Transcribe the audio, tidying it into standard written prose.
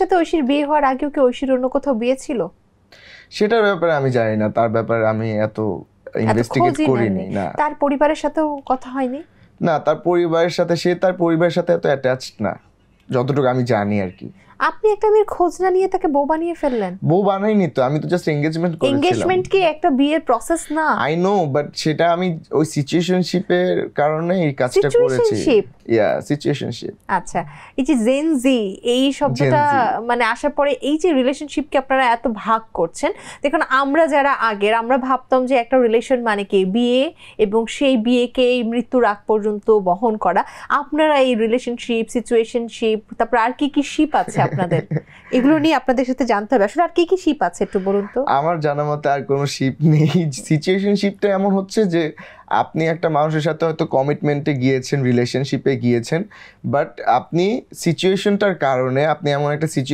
সাথে ঐশীর বিয়ে হওয়ার আগেও কি ঐশীর অন্য কোথাও বিয়ে ছিল? সেটার ব্যাপারে আমি জানি না, তার ব্যাপারে আমি এত ইনভেস্টিগেট করিনি। না, তার পরিবারের সাথেও কথা হয়নি? না, তার পরিবারের সাথে, সে তার পরিবারের সাথে এত অ্যাটাচড না যতটুকু আমি জানি আর কি। আপনি একটা মেয়ের খোঁজ না নিয়ে তাকে বউ বানিয়ে ফেললেন। বউ বানাইনি তো, আমি তো জাস্ট এঙ্গেজমেন্ট করেছিলাম। এঙ্গেজমেন্ট কি একটা বিয়ের প্রসেস না? আই নো, বাট সেটা আমি ওই সিচুয়েশনশিপের কারণে এই কাজটা করেছি। ইয়া, সিচুয়েশনশিপ। আচ্ছা, এই যে জেন জি এই শব্দটা মানে আসার পরে এই যে রিলেশনশিপকে আপনারা এত ভাগ করছেন, দেখুন আমরা যারা আগের আমরা ভাবতাম যে একটা রিলেশন মানে কি বিয়ে এবং সেই বিয়েকে এই মৃত্যুর আগ পর্যন্ত বহন করা। আপনারা এই রিলেশনশিপ, সিচুয়েশনশিপ, তারপর আর কি কি শিপ আছে আপনাদের, এগুলো নিয়ে আপনাদের সাথে জানতে হবে আসলে আর কি কি শিপ আছে একটু বলুন তো। আমার জানা মতে আর কোনো শিপ নেই। সিচুয়েশনশিপটা এমন হচ্ছে যে আপনি একটা মানুষের সাথে হয়তো কমিটমেন্টে গিয়েছেন, রিলেশনশিপে গিয়েছেন, বাট আপনি সিচুয়েশনটার কারণে আপনি এমন একটা